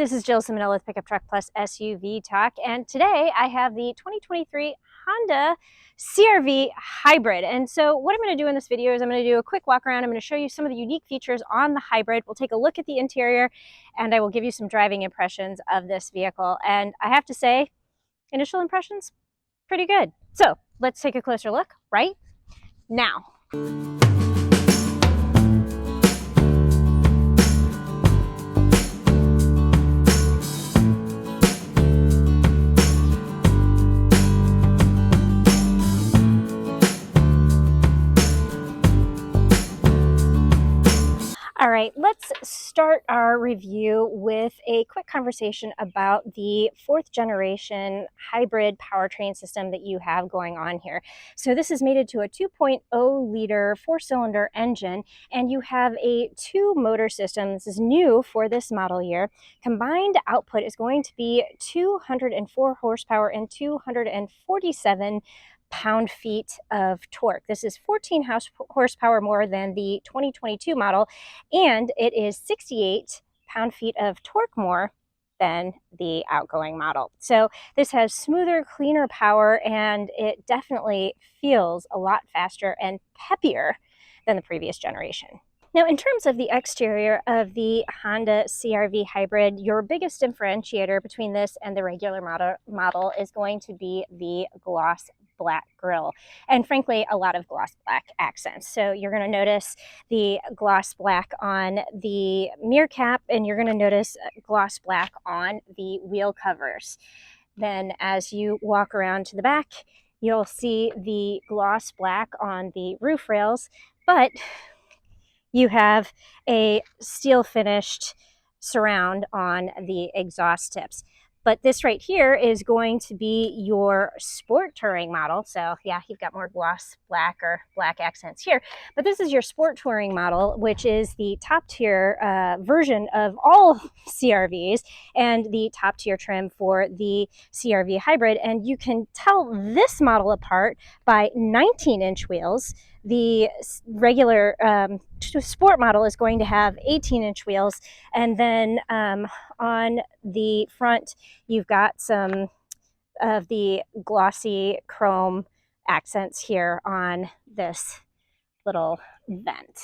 this is Jill Ciminillo with Pickup Truck Plus SUV Talk, and today I have the 2023 Honda CR-V Hybrid. And so what I'm going to do in this video is I'm going to do a quick walk around. I'm going to show you some of the unique features on the Hybrid. We'll take a look at the interior, and I will give you some driving impressions of this vehicle. And I have to say, initial impressions, pretty good. So let's take a closer look right now. All right, let's start our review with a quick conversation about the 4th generation hybrid powertrain system that you have going on here. So this is mated to a 2.0 liter 4-cylinder engine, and you have a 2-motor system. This is new for this model year. Combined output is going to be 204 horsepower and 247 pound-feet of torque. This is 14 horsepower more than the 2022 model, and it is 68 pound-feet of torque more than the outgoing model. So this has smoother, cleaner power, and it definitely feels a lot faster and peppier than the previous generation. Now, in terms of the exterior of the Honda CR-V Hybrid, your biggest differentiator between this and the regular model is going to be the gloss black grille, and frankly a lot of gloss black accents. So you're going to notice the gloss black on the mirror cap, and you're going to notice gloss black on the wheel covers. Then as you walk around to the back, you'll see the gloss black on the roof rails, but you have a steel finished surround on the exhaust tips. But this right here is going to be your sport touring model. So yeah, you've got more gloss black or black accents here. But this is your sport touring model, which is the top tier version of all CR-Vs and the top tier trim for the CR-V Hybrid. And you can tell this model apart by 19-inch wheels. The regular sport model is going to have 18-inch wheels, and then on the front you've got some of the glossy chrome accents here on this little vent.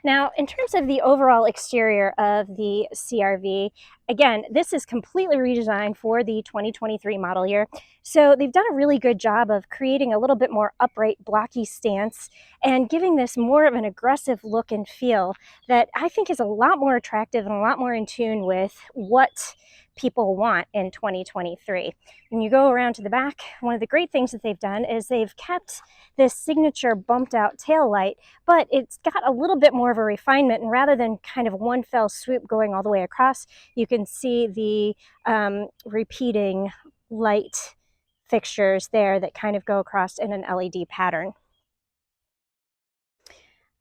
Now, in terms of the overall exterior of the CR-V, again, this is completely redesigned for the 2023 model year. So they've done a really good job of creating a little bit more upright, blocky stance and giving this more of an aggressive look and feel that I think is a lot more attractive and a lot more in tune with what people want in 2023. When you go around to the back, one of the great things that they've done is they've kept this signature bumped out tail light, but it's got a little bit more of a refinement, and rather than kind of one fell swoop going all the way across, you can see the repeating light fixtures there that kind of go across in an LED pattern.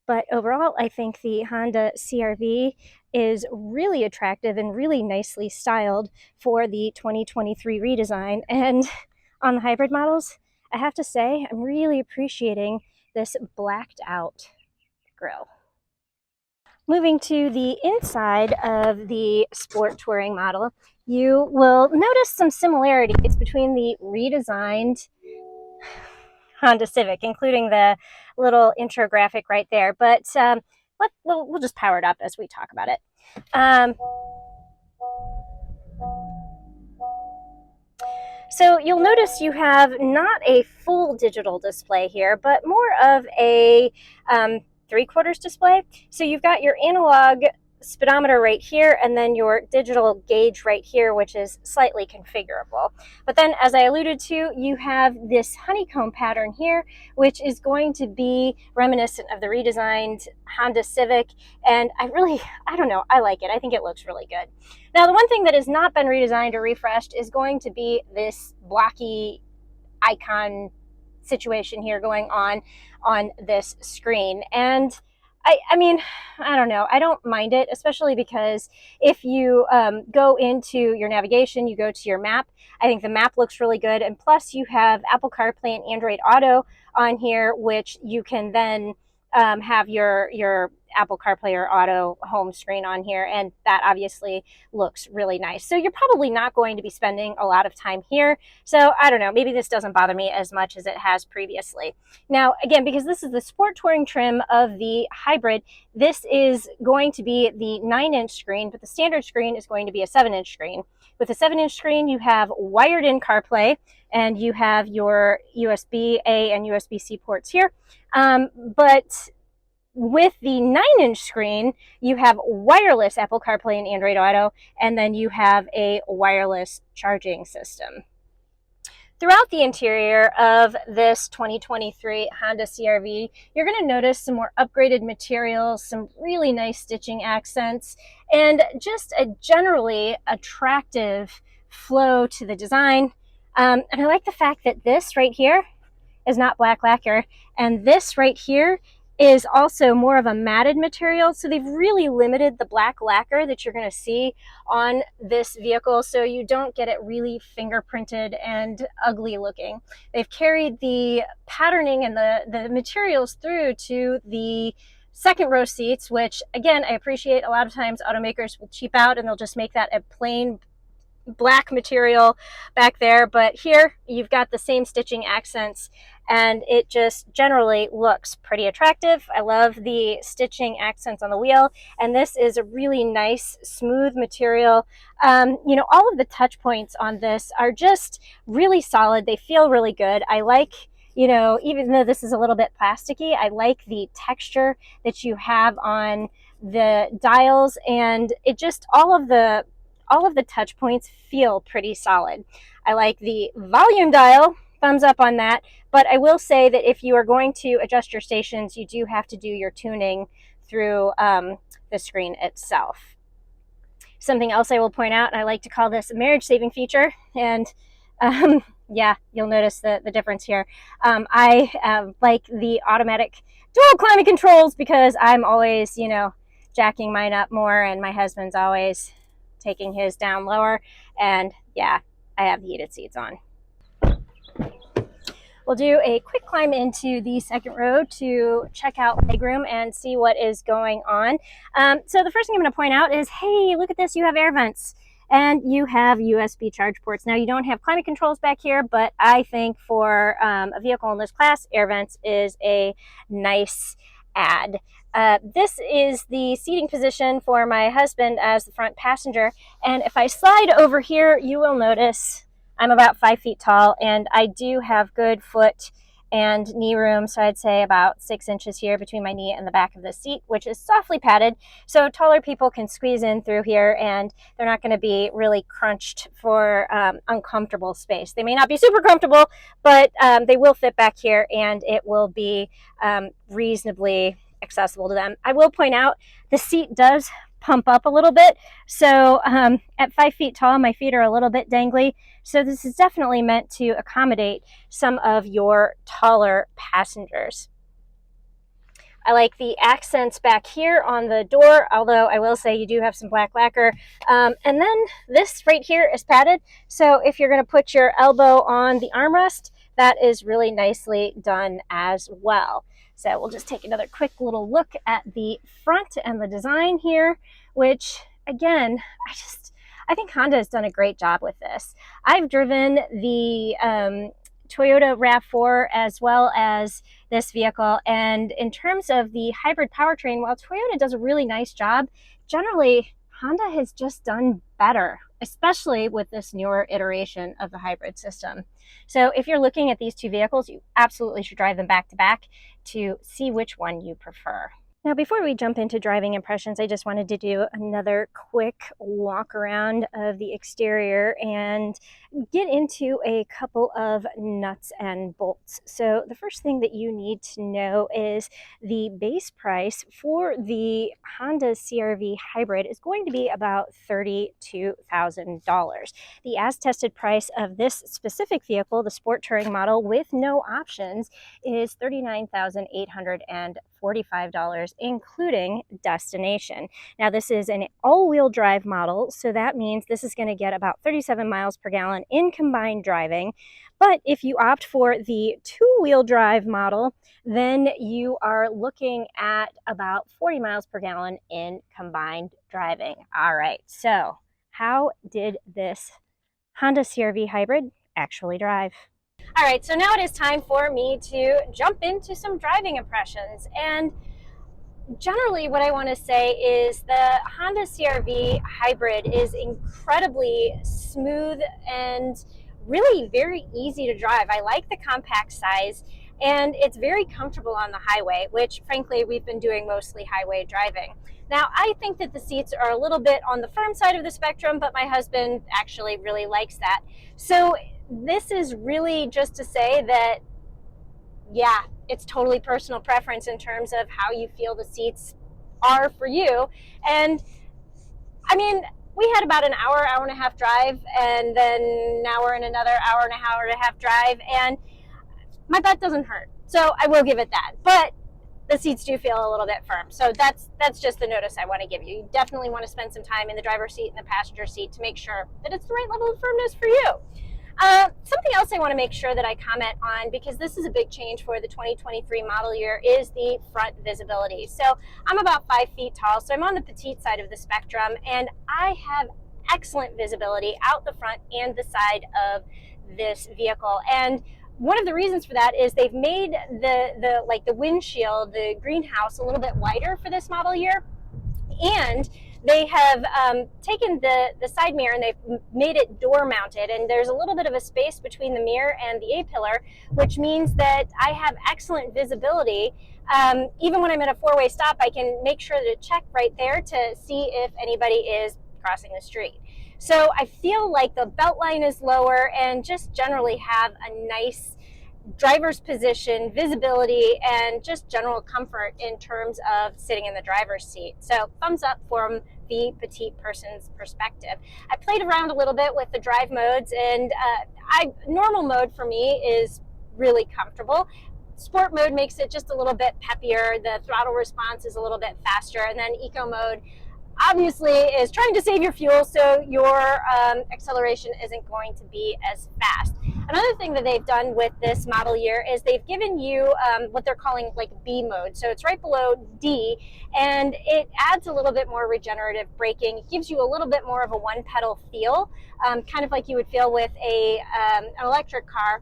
But overall, I think the Honda CR-V is really attractive and really nicely styled for the 2023 redesign. And on the hybrid models, I have to say, I'm really appreciating this blacked out grille. Moving to the inside of the sport touring model, you will notice some similarities between the redesigned Honda Civic, including the little intro graphic right there. But we'll just power it up as we talk about it. So you'll notice you have not a full digital display here, but more of a 3/4 display. So you've got your analog speedometer right here, and then your digital gauge right here, which is slightly configurable. But then, as I alluded to, you have this honeycomb pattern here, which is going to be reminiscent of the redesigned Honda Civic, and I don't know, I like it. I think it looks really good. Now, the one thing that has not been redesigned or refreshed is going to be this blocky icon situation here going on this screen. And I mean, I don't know. I don't mind it, especially because if you go into your navigation, you go to your map, I think the map looks really good. And plus you have Apple CarPlay and Android Auto on here, which you can then have your Apple CarPlay or Auto home screen on here, and that obviously looks really nice. So you're probably not going to be spending a lot of time here. So I don't know, maybe this doesn't bother me as much as it has previously. Now, again, because this is the Sport Touring trim of the Hybrid, this is going to be the 9-inch screen, but the standard screen is going to be a 7-inch screen. With a 7-inch screen, you have wired-in CarPlay, and you have your USB-A and USB-C ports here. But with the 9-inch screen, you have wireless Apple CarPlay and Android Auto, and then you have a wireless charging system. Throughout the interior of this 2023 Honda CR-V, you're going to notice some more upgraded materials, some really nice stitching accents, and just a generally attractive flow to the design. And I like the fact that this right here is not black lacquer, and this right here is also more of a matted material. So they've really limited the black lacquer that you're going to see on this vehicle, so you don't get it really fingerprinted and ugly looking. They've carried the patterning and the materials through to the second row seats, which again, I appreciate. A lot of times automakers will cheap out and they'll just make that a plain black material back there, but here you've got the same stitching accents, and it just generally looks pretty attractive. I love the stitching accents on the wheel, and this is a really nice smooth material. You know, all of the touch points on this are just really solid. They feel really good. I like, you know, even though this is a little bit plasticky, I like the texture that you have on the dials, and it just all of the touch points feel pretty solid. I like the volume dial, thumbs up on that, but I will say that if you are going to adjust your stations, you do have to do your tuning through the screen itself. Something else I will point out, and I like to call this a marriage saving feature, and yeah, you'll notice the difference here. I like the automatic dual climate controls because I'm always, you know, jacking mine up more, and my husband's always taking his down lower, and yeah, I have the heated seats on. We'll do a quick climb into the second row to check out legroom and see what is going on. So the first thing I'm going to point out is, hey, look at this, you have air vents and you have USB charge ports. Now you don't have climate controls back here, but I think for a vehicle in this class, air vents is a nice add. This is the seating position for my husband as the front passenger, and if I slide over here, you will notice I'm about 5 feet tall, and I do have good foot and knee room, so I'd say about 6 inches here between my knee and the back of the seat, which is softly padded, so taller people can squeeze in through here, and they're not going to be really crunched for uncomfortable space. They may not be super comfortable, but they will fit back here, and it will be reasonably accessible to them. I will point out the seat does pump up a little bit, so at 5 feet tall, my feet are a little bit dangly, so this is definitely meant to accommodate some of your taller passengers. I like the accents back here on the door, although I will say you do have some black lacquer. And then this right here is padded, so if you're going to put your elbow on the armrest, that is really nicely done as well. So we'll just take another quick little look at the front and the design here, which again, I think Honda has done a great job with this. I've driven the Toyota RAV4 as well as this vehicle, and in terms of the hybrid powertrain, while Toyota does a really nice job, generally Honda has just done better, especially with this newer iteration of the hybrid system. So if you're looking at these two vehicles, you absolutely should drive them back to back to see which one you prefer. Now, before we jump into driving impressions, I just wanted to do another quick walk around of the exterior and get into a couple of nuts and bolts. So the first thing that you need to know is the base price for the Honda CR-V Hybrid is going to be about $32,000. The as-tested price of this specific vehicle, the Sport Touring model with no options, is $39,845, including destination. Now, this is an all-wheel drive model, so that means this is going to get about 37 miles per gallon gallon in combined driving. But if you opt for the two-wheel drive model, then you are looking at about 40 miles per gallon in combined driving. All right, so how did this Honda CR-V Hybrid actually drive? All right, so now it is time for me to jump into some driving impressions. And generally what I want to say is the Honda CR-V Hybrid is incredibly smooth and really very easy to drive. I like the compact size, and it's very comfortable on the highway, which frankly we've been doing mostly highway driving. Now, I think that the seats are a little bit on the firm side of the spectrum, but my husband actually really likes that. So this is really just to say that, yeah, it's totally personal preference in terms of how you feel the seats are for you. And I mean, we had about an hour and a half drive, and then now we're in another hour and a half drive, and my butt doesn't hurt. So I will give it that. But the seats do feel a little bit firm. So that's just the notice I want to give you. You definitely want to spend some time in the driver's seat and the passenger seat to make sure that it's the right level of firmness for you. Something else I want to make sure that I comment on, because this is a big change for the 2023 model year, is the front visibility. So I'm about 5 feet tall, so I'm on the petite side of the spectrum, and I have excellent visibility out the front and the side of this vehicle. And one of the reasons for that is they've made the windshield, the greenhouse, a little bit wider for this model year, and they have taken the side mirror and they've made it door mounted, and there's a little bit of a space between the mirror and the A-pillar, which means that I have excellent visibility. Even when I'm at a four-way stop, I can make sure to check right there to see if anybody is crossing the street. So I feel like the belt line is lower and just generally have a nice driver's position, visibility, and just general comfort in terms of sitting in the driver's seat. So thumbs up from the petite person's perspective. I played around a little bit with the drive modes, and normal mode for me is really comfortable. Sport mode makes it just a little bit peppier. The throttle response is a little bit faster, and then eco mode obviously is trying to save your fuel, so your acceleration isn't going to be as fast. Another thing that they've done with this model year is they've given you what they're calling like B mode. So it's right below D, and it adds a little bit more regenerative braking. It gives you a little bit more of a one pedal feel, kind of like you would feel with an electric car.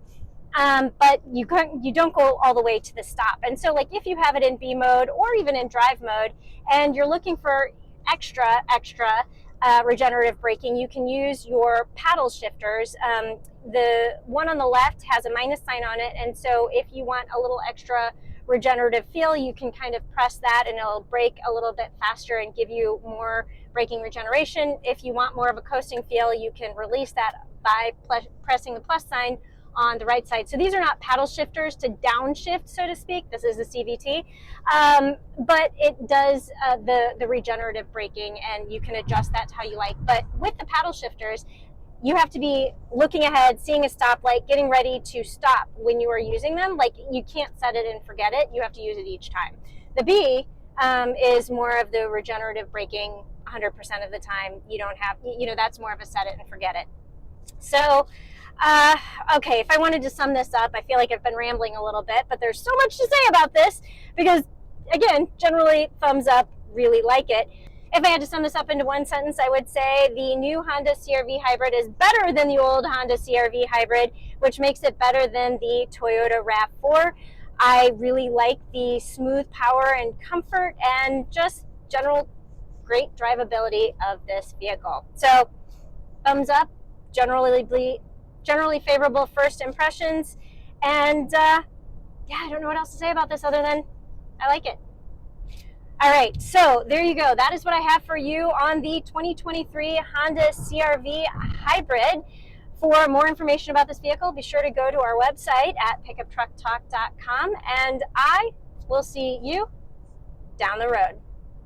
But you don't go all the way to the stop. And so like if you have it in B mode or even in drive mode, and you're looking for extra regenerative braking, you can use your paddle shifters. The one on the left has a minus sign on it, and so if you want a little extra regenerative feel, you can kind of press that and it'll brake a little bit faster and give you more braking regeneration. If you want more of a coasting feel, you can release that by pressing the plus sign on the right side. So these are not paddle shifters to downshift, so to speak. This is the CVT, but it does the regenerative braking, and you can adjust that to how you like. But with the paddle shifters, you have to be looking ahead, seeing a stoplight, getting ready to stop when you are using them. Like, you can't set it and forget it. You have to use it each time. The B is more of the regenerative braking 100% of the time. You don't have, that's more of a set it and forget it. So, okay, if I wanted to sum this up, I feel like I've been rambling a little bit, but there's so much to say about this because, again, generally thumbs up, really like it. If I had to sum this up into one sentence, I would say the new Honda CR-V Hybrid is better than the old Honda CR-V Hybrid, which makes it better than the Toyota RAV4. I really like the smooth power and comfort and just general great drivability of this vehicle. So, thumbs up, generally favorable first impressions, and yeah, I don't know what else to say about this other than I like it. All right, so there you go. That is what I have for you on the 2023 Honda CR-V Hybrid. For more information about this vehicle, be sure to go to our website at pickuptrucktalk.com, and I will see you down the road.